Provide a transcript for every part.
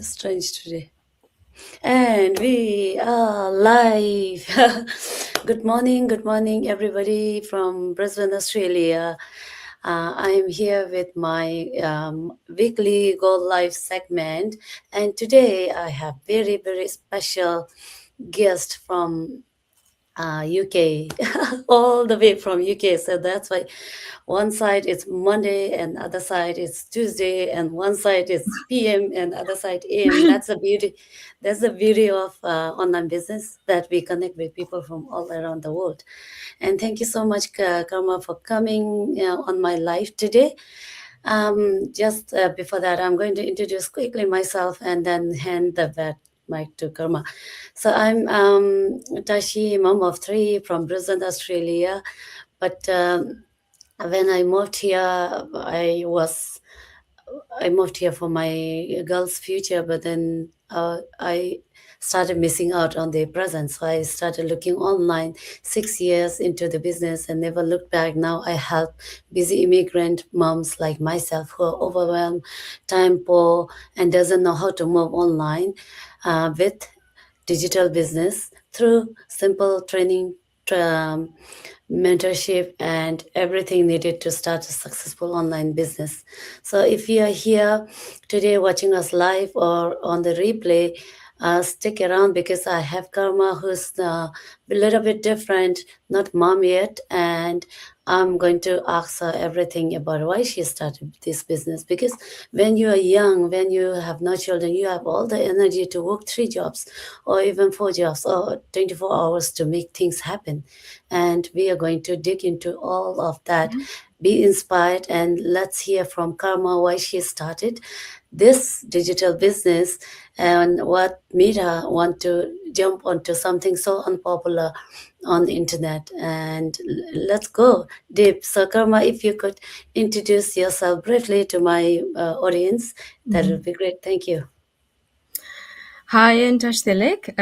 Strange today. And we are live. Good morning, everybody from Brisbane, Australia. I am here with my weekly Go Live segment, and today I have very special guest from UK, all the way from UK. So that's why one side is Monday and other side is Tuesday, and one side is PM and other side AM. That's the beauty. That's the beauty of online business, that we connect with people from all around the world. And thank you so much, Karma, for coming on my live today. Just before that, I'm going to introduce quickly myself and then hand the mic to Karma. So I'm Tashi, mom of three from Brisbane, Australia. But when I moved here, I moved here for my girl's future, but then I started missing out on their presence. So I started looking online 6 years into the business and never looked back. Now I help busy immigrant moms like myself who are overwhelmed, time poor, and doesn't know how to move online with digital business through simple training, mentorship, and everything needed to start a successful online business. So if you are here today watching us live or on the replay, stick around because I have Karma, who's a little bit different, not mom yet, and I'm going to ask her everything about why she started this business. Because when you are young, when you have no children, you have all the energy to work 3 jobs or even 4 jobs or 24 hours to make things happen. And we are going to dig into all of that. Be inspired, and let's hear from Karma why she started this digital business and what made her want to jump onto something so unpopular on the internet. And let's go deep. So Karma, if you could introduce yourself briefly to my audience, that would be great. Thank you. Hi, and Tashtelek.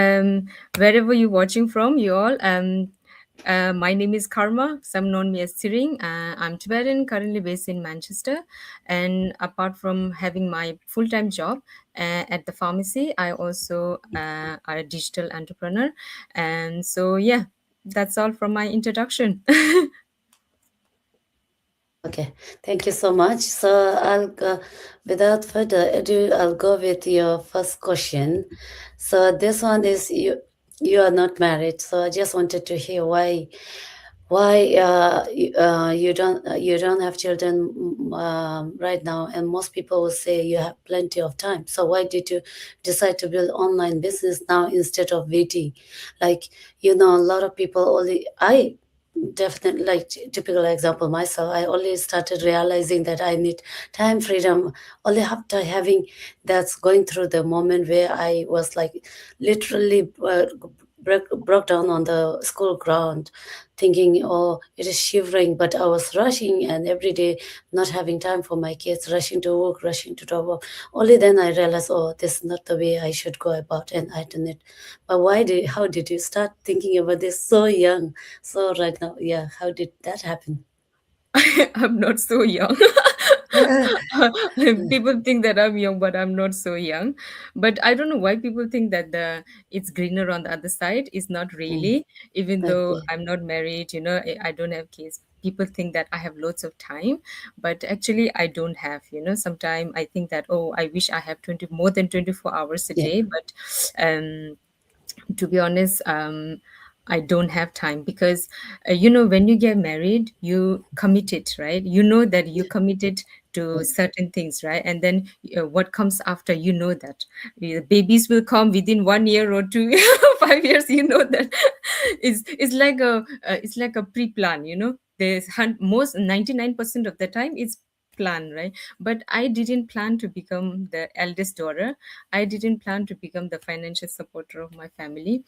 Wherever you're watching from, you all. My name is Karma. Some know me as Siring. I'm Tibetan, currently based in Manchester. And apart from having my full-time job at the pharmacy, I also are a digital entrepreneur. And so, yeah, that's all from my introduction. Okay, thank you so much. So I'll go, without further ado, I'll go with your first question. So this one is you are not married. So I just wanted to hear why you don't have children right now, and most people will say you have plenty of time. So why did you decide to build online business now instead of waiting? Like, a lot of people only I definitely, like, typical example myself, I only started realizing that I need time freedom only after having that's going through the moment where I was like literally broke down on the school ground, thinking, oh, it is shivering, but I was rushing and every day not having time for my kids, rushing to work, rushing to work. Only then I realized, oh, this is not the way I should go about, and I done it. But how did you start thinking about this so young? So right now, yeah, how did that happen? I'm not so young. People think that I'm young, but I'm not so young. But I don't know why people think that it's greener on the other side. It's not Mm, really. Even though okay. I'm not married, I don't have kids. People think that I have loads of time, but actually I don't have. Sometimes I think that, oh, I wish I have 20 more than 24 hours a Yeah. day, but um to be honest, I don't have time because when you get married, you committed, right? You know that you committed to Yes. certain things, right? And then what comes after, that the babies will come within 1 year or 2 years, 5 years. That it's like a pre-plan. There's most 99% of the time it's plan, right? But I didn't plan to become the eldest daughter. I didn't plan to become the financial supporter of my family.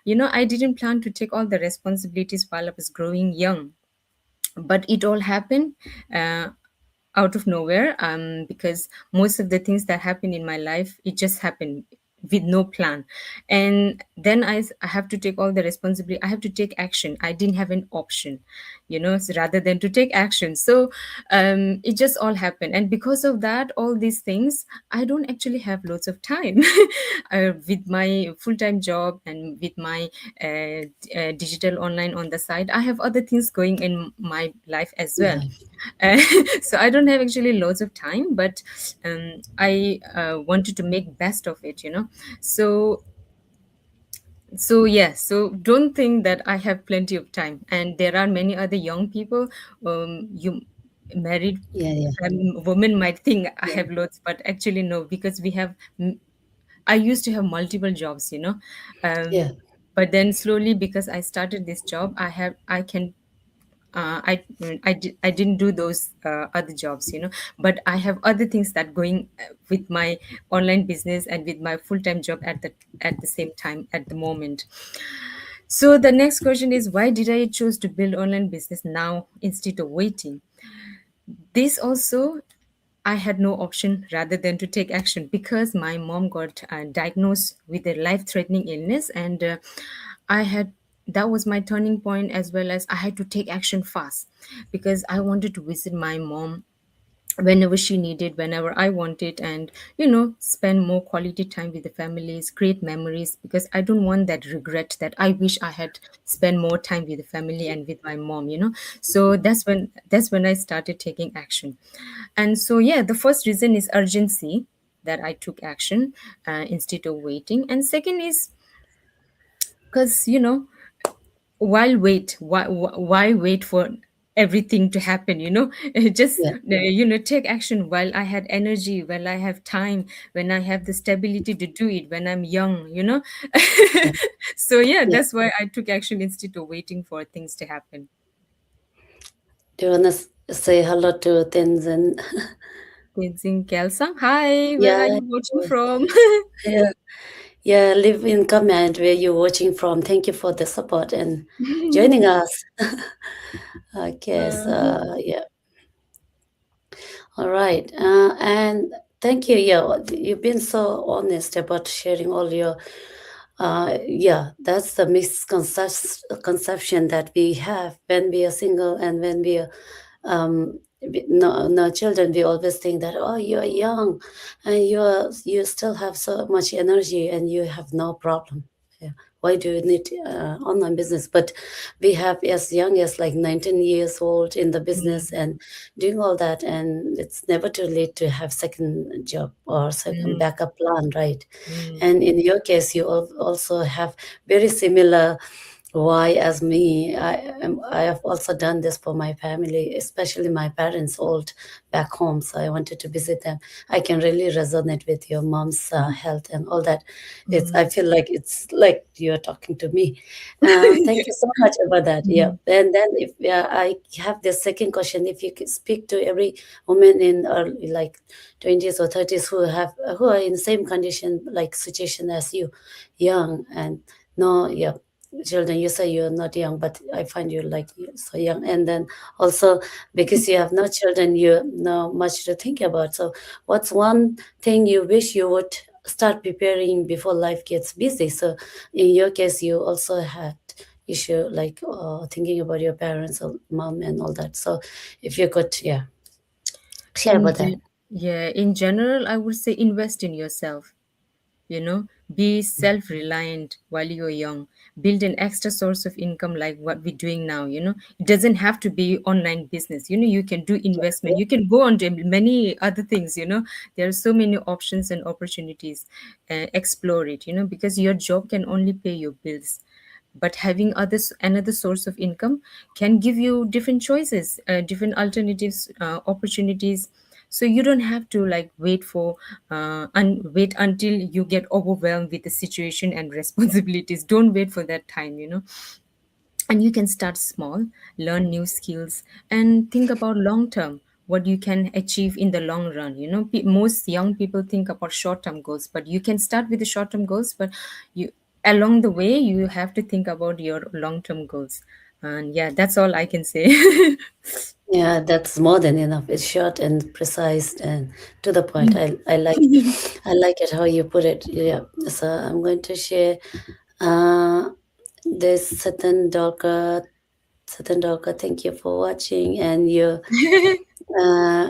I didn't plan to take all the responsibilities while I was growing young. But it all happened uh, out of nowhere, because most of the things that happen in my life, it just happened. with no plan. And then I have to take all the responsibility, I have to take action. I didn't have an option, so rather than to take action. So it just all happened, and because of that, all these things, I don't actually have loads of time with my full-time job and with my digital online on the side. I have other things going in my life as well. Life. uh, so I don't have actually loads of time, but I wanted to make best of it. So yeah, so don't think that I have plenty of time, and there are many other young people. You married Yeah, yeah, women might think I yeah, have loads, but actually no, because I used to have multiple jobs, yeah, but then slowly, because I started this job, I can I didn't do those other jobs, but I have other things that going with my online business and with my full-time job at the same time at the moment. So the next question is, why did I choose to build online business now instead of waiting? This also, I had no option rather than to take action, because my mom got diagnosed with a life-threatening illness, and I had that was my turning point, as well as I had to take action fast, because I wanted to visit my mom whenever she needed, whenever I wanted, and spend more quality time with the families, create memories, because I don't want that regret that I wish I had spent more time with the family and with my mom. So that's when I started taking action. And so yeah, the first reason is urgency, that I took action instead of waiting. And second is because why wait for everything to happen, just yeah, take action while I had energy, while I have time, when I have the stability to do it, when I'm young. yeah, So yeah, yeah. that's why I took action instead of waiting for things to happen. Do you wanna say hello to Tenzin? Tenzing Kelsang, hi, where are Yeah, you watching from? yeah, yeah. Leave in comment where you're watching from. Thank you for the support and joining us. Okay, uh, so yeah, all right, and thank you. Yeah, you've been so honest about sharing all your. Yeah, that's the misconception that we have when we are single and when we are no, no children. We always think that, oh, you're young and you still have so much energy and you have no problem. Yeah, why do you need online business? But we have as young as like 19 years old in the business mm, and doing all that, and it's never too late to have second job or second mm, backup plan, right? mm, And in your case, you also have very similar why as me. I have also done this for my family, especially my parents old back home, so I wanted to visit them. I can really resonate with your mom's health and all that. I mm. feel like it's like you're talking to me. Thank you so much about that. Yeah, Mhm. and then if I have the second question, if you could speak to every woman in early like 20s or 30s who are in the same condition like situation as you, young and no, yeah, children. You say you're not young, but I find you like you're so young. And then also because you have no children, you know much to think about. So what's one thing you wish you would start preparing before life gets busy? So in your case, you also had issue like thinking about your parents or mom and all that. So if you could, yeah, share In about that. gen- yeah, in general, I would say invest in yourself. Be self-reliant while you're young. Build an extra source of income like what we're doing now. It doesn't have to be online business. You can do investment. You can go on to many other things. There are so many options and opportunities. Explore it. Because your job can only pay your bills, but having another source of income can give you different choices, different alternatives, opportunities. So you don't have to like wait until you get overwhelmed with the situation and responsibilities. Don't wait for that time. And you can start small, learn new skills, and think about long term, what you can achieve in the long run. Most young people think about short term goals, but you can start with the short term goals, but you along the way you have to think about your long term goals. And yeah, that's all I can say. Yeah, that's more than enough. It's short and precise and to the point. I like it how you put it. Yeah. So I'm going to share uh this Satan Dolka, thank you for watching and you uh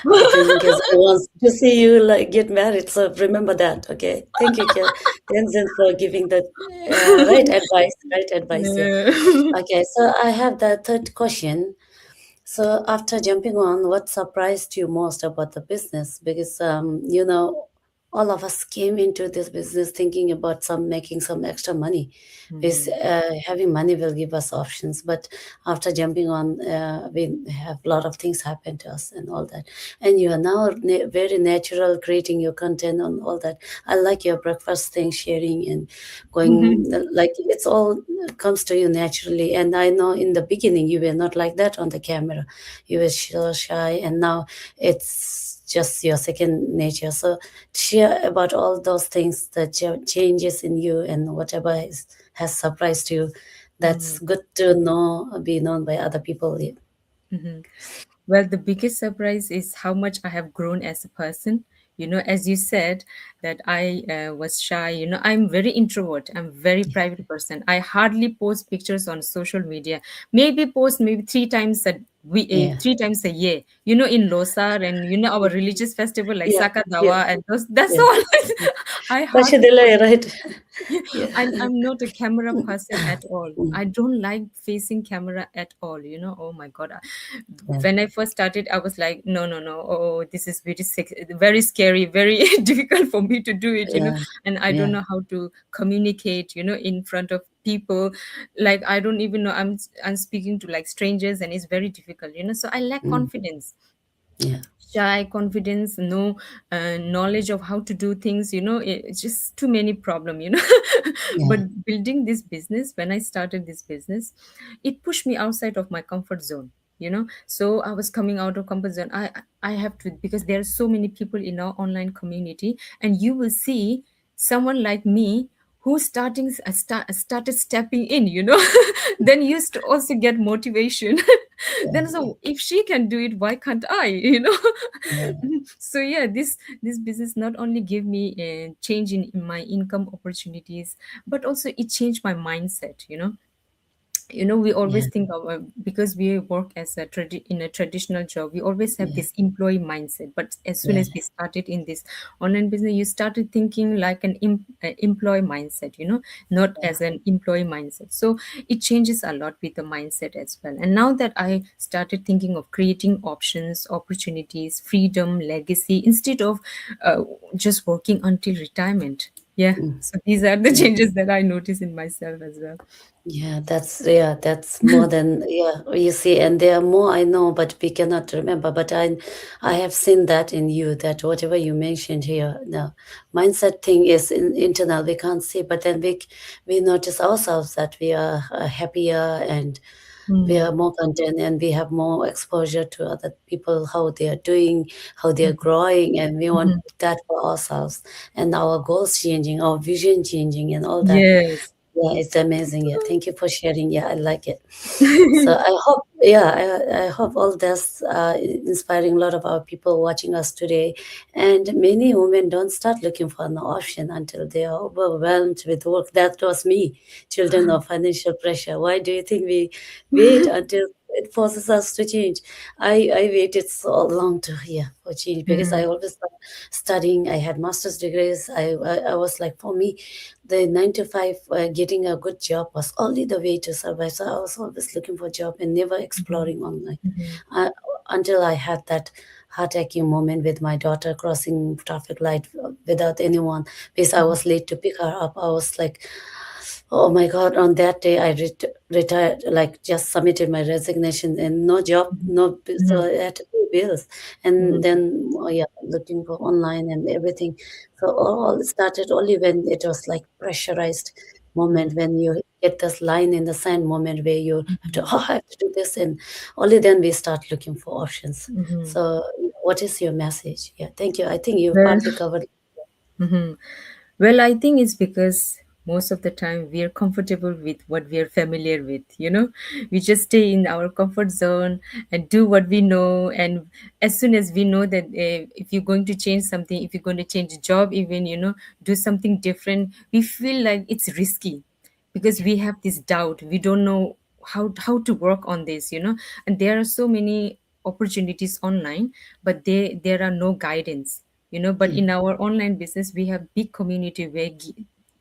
because I want to see you like get married. So remember that, okay? Thank you, Tenzin, for giving the right advice. Right advice, yeah. Yeah. Okay, so I have the third question. So after jumping on, what surprised you most about the business? Because all of us came into this business thinking about some making some extra money. Because Mhm. having money will give us options, but after jumping on, we have a lot of things happen to us and all that. And you are now very natural creating your content and all that. I like your breakfast thing, sharing and going like it's all comes to you naturally. And I know in the beginning you were not like that on the camera. You were so shy, and now it's just your second nature. So share about all those things, the changes in you and whatever has surprised you. That's Mhm. good to know, be known by other people. Yeah. Mhm. Well, the biggest surprise is how much I have grown as a person. As you said, that I was shy. I'm very introvert. I'm very private person. I hardly post pictures on social media. Maybe post maybe Yeah. 3 times a year. In Losar and our religious festival like Yeah. Yeah. Sakadawa and those. That's Yeah. all. I hardly Bashidillah, right? Yeah. I'm not a camera person at all. Mm. I don't like facing camera at all. Oh my God. Yeah. When I first started, I was like, no, no, no. Oh, this is very scary, very difficult for me to do it. Yeah. And I don't Yeah. know how to communicate in front of people. Like, I don't even know. I'm speaking to like strangers and it's very difficult. So I lack Mm. confidence, Yeah. shy, confidence, no knowledge of how to do things. It's just too many problem. Yeah. But building this business, when I started this business, it pushed me outside of my comfort zone. So I was coming out of comfort zone. I have to, because there are so many people in our online community, and you will see someone like me who started stepping in. Then used to also get motivation. Then, Yeah. so if she can do it, why can't I? Yeah. So yeah, this business not only gave me a change in my income opportunities, but also it changed my mindset. We always Yeah. think of, because we work as in a traditional job, we always have Yeah. this employee mindset. But as soon Yeah. as we started in this online business, you started thinking like an employee mindset, not as an employee mindset. So it changes a lot with the mindset as well. And now that I started thinking of creating options, opportunities, freedom, legacy, instead of just working until retirement. Yeah, Mm. so these are the Yeah. changes that I notice in myself as well. That's more than yeah, you see, and there are more I know, but we cannot remember. But I have seen that in you, that whatever you mentioned here, the mindset thing is internal, we can't see, but then we notice ourselves that we are happier and we are Mm. more content and we have more exposure to other people, how they are doing, how they are growing, and we want Mhm. that for ourselves and our goals changing, our vision changing, and all that. Yes. Yeah, it's amazing. Yeah, thank you for sharing. Yeah, I like it. So I hope, I hope all this inspiring a lot of our people watching us today. And many women don't start looking for an option until they are overwhelmed with work. That was me, children of financial pressure. Why do you think we wait until it forces us to change? I waited so long to for change because I Mhm. always loved studying. I had master's degrees. I was like, for me, the 9 to 5, getting a good job was only the way to survive. So I was always looking for a job and never Mhm. exploring online Mhm. uh, until I had that heart-aching moment with my daughter crossing traffic light without anyone because I was late to pick her up. I was like, oh my God, on that day I retired, like just submitted my resignation and no job, so Mhm. I had to pay bills. And Mhm. then, looking for online and everything. So all started only when it was like pressurized Mhm. moment when you get this line in the sand moment where you have to, Mhm. oh, I have to do this. And only then we start looking for options. Mhm. So what is your message? Yeah, thank you. I think you Well, partly covered. mhm. Well, I think it's because most of the time we are comfortable with what we are familiar with, we just stay in our comfort zone and do what we know. And as soon as we know that if you're going to change something, if you're going to change a job, even, do something different, we feel like it's risky because we have this doubt. We don't know how to work on this, and there are so many opportunities online, but there are no guidance, but Mm. in our online business we have big community where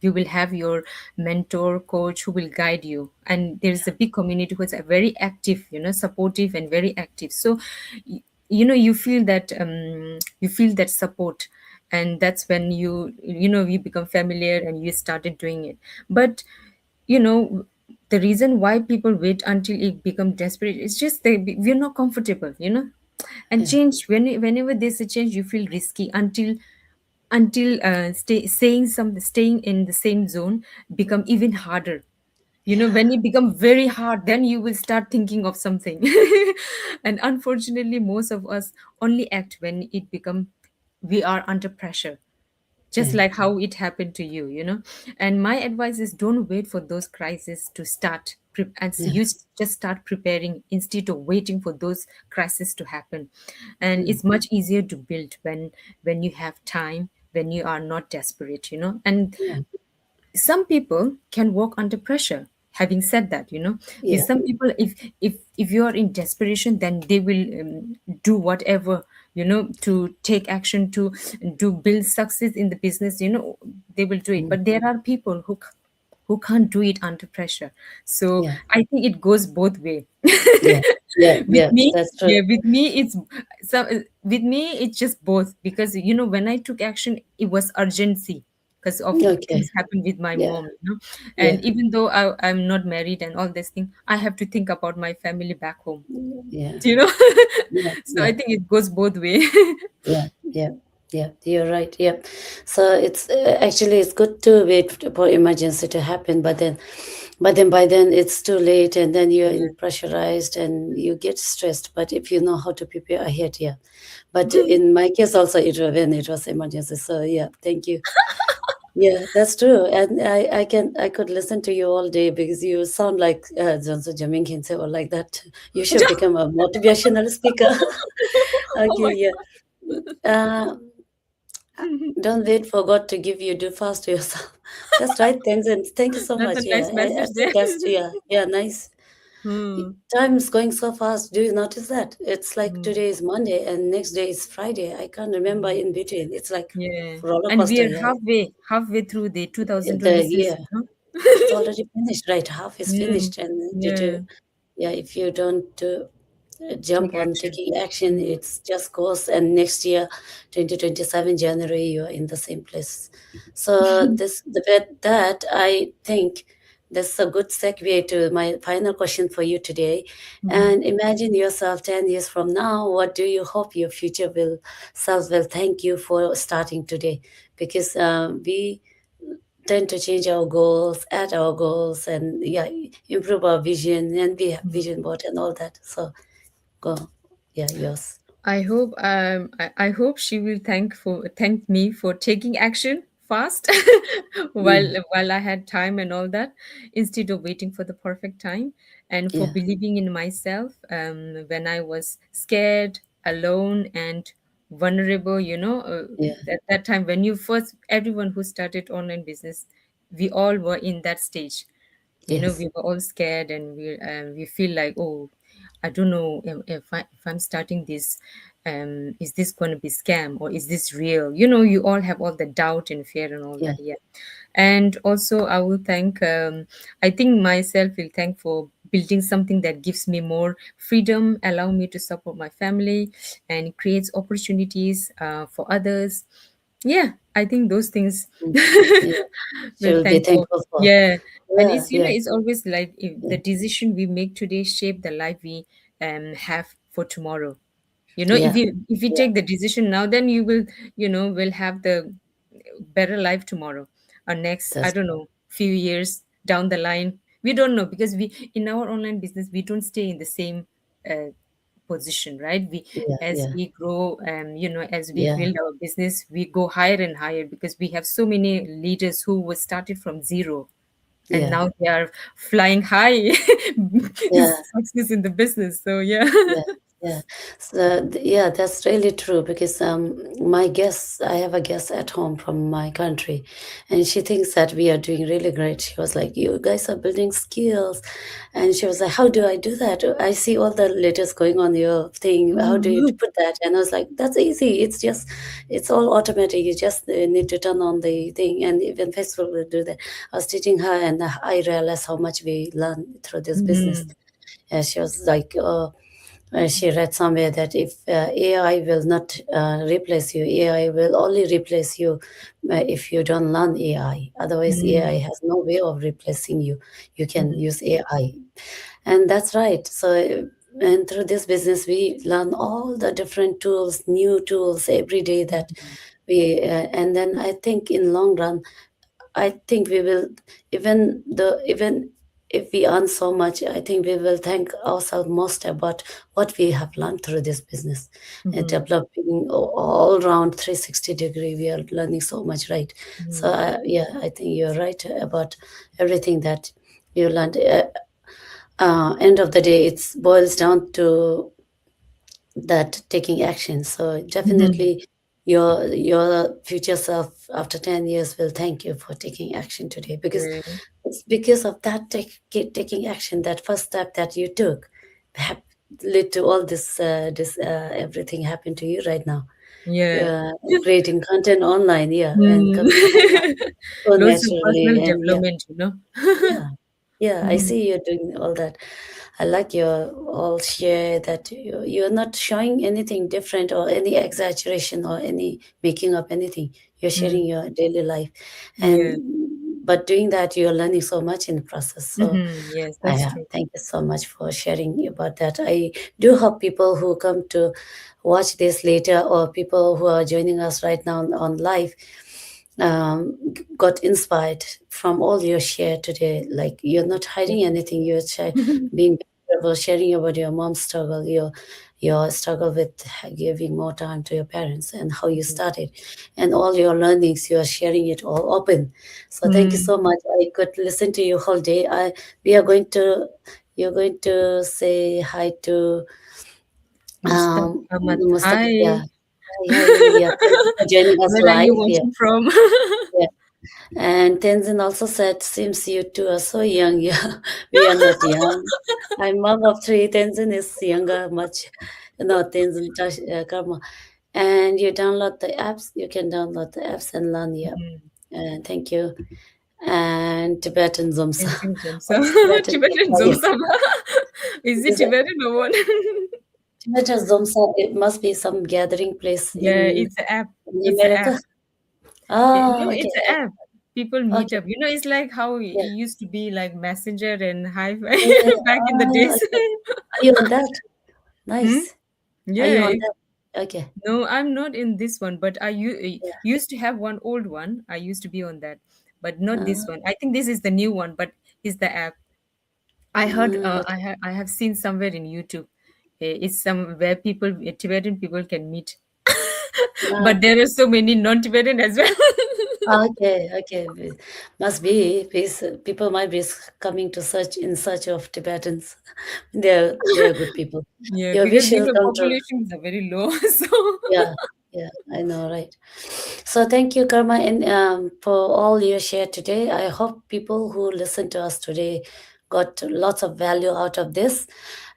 you will have your mentor coach who will guide you, and there's a big community who's very active, supportive and very active. So you feel that support, and that's when you become familiar and you started doing it. But you know the reason why people wait until it become desperate is just we're not comfortable, and Yeah. change, whenever there's a change you feel risky until staying in the same zone become even harder. When it become very hard, then you will start thinking of something. And unfortunately most of us only act when it become we are under pressure, just Yeah. like how it happened to you. And my advice is, don't wait for those crises to start, and so Yeah. you just start preparing instead of waiting for those crises to happen. And Mm. it's much easier to build when you have time, when you are not desperate. And Yeah. some people can work under pressure. Having said that, with Yeah. some people, if you are in desperation, then they will do whatever, to take action to build success in the business, they will do it. Mm. But there are people who can't do it under pressure. So Yeah. I think it goes both way. Yeah. Yeah. With Yeah. me, That's true. yeah, with me it's just both, because when I took action, it was urgency because of Okay. things happened with my Yeah. mom, Yeah. and even though I'm not married and all this thing, I have to think about my family back home, Yeah. you know Yeah. so I Yeah. think it goes both way. Yeah, yeah, yeah. You're right. Yeah. So it's actually it's good to wait for emergency to happen, but then by then it's too late, and then you're in pressurized and you get stressed. But if you know how to prepare ahead, yeah. But in my case also, when it was emergency. So yeah, thank you. Yeah, that's true. And I could listen to you all day because you sound like Johnson Jamin or like that. You should become a motivational speaker. Oh Okay, my yeah. Uh, don't wait for God to give you. Do fast to yourself. That's right. Thanks and thank you so that's a much. Yeah, nice I message there. think that's yeah, nice. Hmm. Time is going so fast. Do you notice that? It's like Hmm. today is Monday and next day is Friday. I can't remember in between. It's like Yeah, roller and we coaster. are Yeah, halfway through the the 2026, year. It's already finished, right? Half is Mm, finished, and due yeah, to yeah, if you don't jump take on action. taking action, Mm. it's just goes, and next year, 2027 January, you are in the same place. So with that, I think this is a good segue to my final question for you today. Mhm. And imagine yourself 10 years from now. What do you hope your future will self will thank you for starting today? Because we tend to change our goals, add our goals, and yeah, improve our vision, and we have vision board and all that. So go, yeah, yours. I hope she will thank me for taking action fast, while Mm, while I had time and all that, instead of waiting for the perfect time, and for yeah, believing in myself when I was scared, alone, and vulnerable. yeah, At that time when everyone who started online business, we all were in that stage. yes, We were all scared, and we feel like, oh, I don't know if I'm starting this, is this going to be scam or is this real? You all have all the doubt and fear and all yeah, that, yeah. And also I think myself will thank for building something that gives me more freedom, allow me to support my family, and creates opportunities for others. Yeah, I think those things mm, yeah. She will will be thank for. thankful for. Yeah, and Yeah, yeah, it's always like, if yeah, the decision we make today shape the life we have for tomorrow. If yeah, you yeah. take the decision now, then will have the better life tomorrow, or next, I That's don't know, few years down the line. We don't know, because we in our online business we don't stay in the same uh, position, right? We, yeah, as yeah, we grow, as we yeah, build our business, we go higher and higher because we have so many leaders who were started from zero, and yeah, now they are flying high yeah. success in the business. So yeah. Yeah, yeah. So yeah, that's really true because my guest, I have a guest at home from my country, and she thinks that we are doing really great. She was like, "You guys are building skills," and she was like, "How do I do that? I see all the letters going on your thing. How do you put that?" And I was like, "That's easy. It's all automatic. You just need to turn on the thing, and even Facebook will do that." I was teaching her, and I realized how much we learn through this business. Mhm. And she was like, she read somewhere that if AI will not replace you, AI will only replace you if you don't learn AI. Otherwise, AI Mhm. has no way of replacing you. You can Mhm. use AI. And that's right. So, and through this business, we learn all the different tools, new tools every day that and then I think in long run, I think we will, even if we earn so much, I think we will thank ourselves most about what we have learned through this business and Mhm. developing all round 360-degree. We are learning so much, right? So Mhm. yeah, I think you're right about everything that you learned. End of the day, it boils down to that taking action. So Mhm. definitely your future self after 10 years will thank you for taking action today because Yeah. it's because of that taking action, that first step that you took hap- led to all this everything happened to you right now. Yeah. Yeah, creating content online, yeah, and Mm. coming online so Lots of naturally, personal and yeah, development. yeah, yeah, I Mhm. see you're doing all that. I like your all share that you're not showing anything different or any exaggeration or any making up anything. You're sharing Mm. your daily life, and Yeah. but doing that, you're learning so much in the process. So Yes, I that's true. thank you so much for sharing about that. I do hope people who come to watch this later or people who are joining us right now on live got inspired from all your share today. Like you're not hiding anything. You're being vulnerable, sharing about your mom's struggle, your struggle with giving more time to your parents and how you started, and all your learnings. You are sharing it all open. So thank you Mm. so much. I could listen to you whole day. We are going to. You're going to say hi to Mustafa Ahmad. Mustafa. Yeah, Hi. hi, hi. Yeah, thank you for joining us Where are you live. Yeah, watching from? yeah. And Tenzin also said, seems you two are so young. Yeah, we are not young. I'm mom of three. Tenzin is younger, much. No, Tenzin, Karma. And you download the apps. You can download the apps and learn. Yeah. Mhm. And thank you. And Tibetan Zumsa. Tenzing Zamsa. What's Tibetan Tibetan Zumsa? Zamsa. Is it Is it Tibetan or what? Tibetan Zumsa? It must be some gathering place Yeah, it's an app. in It's an app. America. No, Oh, okay. it's an app. People meet Okay. up. It's like how it Yeah. used to be like Messenger and Hi-Fi Yeah, yeah, yeah. back in the days. Okay. Are you on that? Hmm? Nice. Are you Yeah. on that? Okay. No, I'm not in this one, but I Yeah. used to have one old one. I used to be on that, but not this Uh, one. I think this is the new one, but is the app. I heard, okay. I have seen somewhere in YouTube. It's some where people, Tibetan people can meet, Uh, but there are so many non-Tibetan as well. okay. Okay. Must be because people might be coming to search in search of Tibetans. They're good people. Yeah, Your because wish will come true. populations are very low. So Yeah. Yeah. I know, right? So thank you, Karma, and for all your share today. I hope people who listen to us today got lots of value out of this.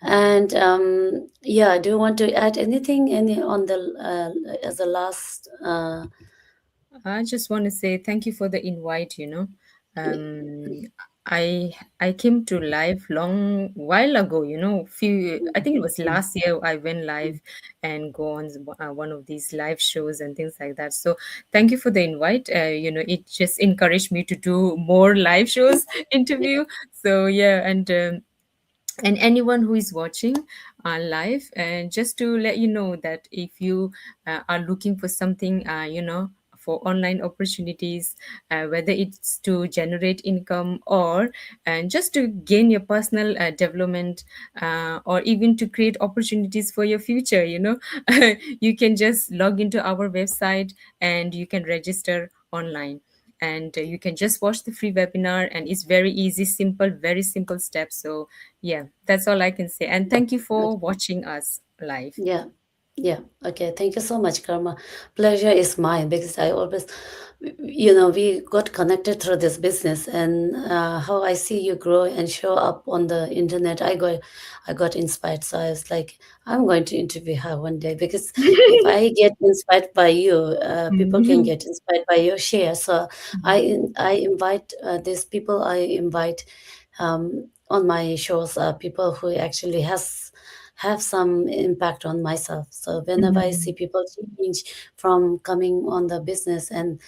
And yeah, do you want to add anything? Any on the as a last? I just want to say thank you for the invite. Um, I came to live long while ago. Few I think it was last year I went live and go on one of these live shows and things like that. So thank you for the invite. It just encouraged me to do more live shows, interview. So yeah, and anyone who is watching live, and just to let you know that if you are looking for something for online opportunities, whether it's to generate income or and just to gain your personal development, or even to create opportunities for your future. You can just log into our website and you can register online, and you can just watch the free webinar, and it's very easy, simple, very simple steps. So yeah, that's all I can say, and thank you for Okay. watching us live. Yeah. Yeah. Okay. Thank you so much, Karma. Pleasure is mine because I always, we got connected through this business, and how I see you grow and show up on the internet, I got inspired. So I was like, I'm going to interview her one day because if I get inspired by you, people can Mhm. get inspired by your share. So I invite these people. I invite on my shows people who actually has have some impact on myself. So whenever I see Mhm. people change from coming on the business and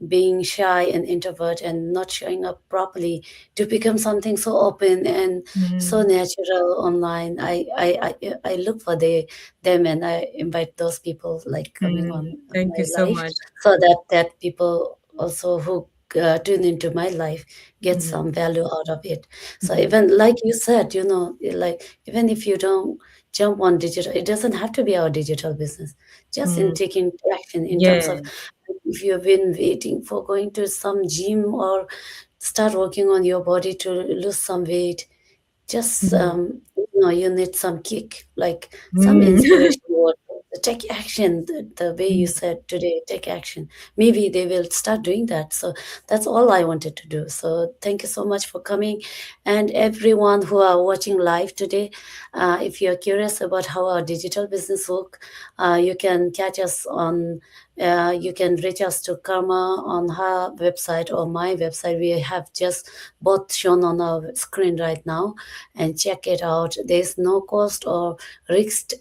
being shy and introvert and not showing up properly to become something so open and so Mhm. natural online, I look for them, and I invite those people like coming Mhm. on Thank you my so life, much. so that people also who tune into my life get Mhm. some value out of it. So Mhm. even like you said, like even if you don't jump on digital, it doesn't have to be our digital business. Just in Mm. taking action in terms Yeah. of, if you've been waiting for going to some gym or start working on your body to lose some weight, just Mhm. you need some kick, like some Mm. inspiration word. Take action, the way you Mm. said today, take action. Maybe they will start doing that. So that's all I wanted to do. So thank you so much for coming, and everyone who are watching live today. If you're curious about how our digital business work, you can catch us on, you can reach us to Karma on her website or my website. We have just both shown on our screen right now, and check it out. There's no cost or risk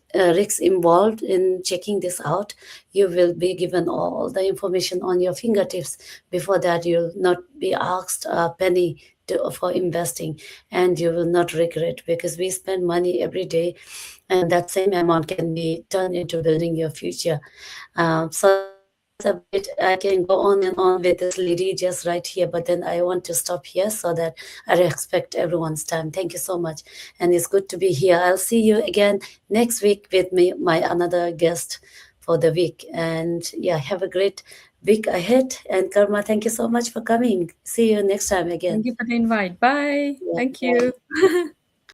involved in checking this out. You will be given all the information on your fingertips. Before that, you'll not be asked a penny for investing, and you will not regret, because we spend money every day, and that same amount can be turned into building your future. So that's about it. I can go on and on with this lady just right here, but then I want to stop here so that I respect everyone's time. Thank you so much, and it's good to be here. I'll see you again next week with me, my another guest for the week. And yeah, have a great week ahead. And Karma, thank you so much for coming. See you next time Thank again. you for the invite. Bye. Yeah, Thank you. bye.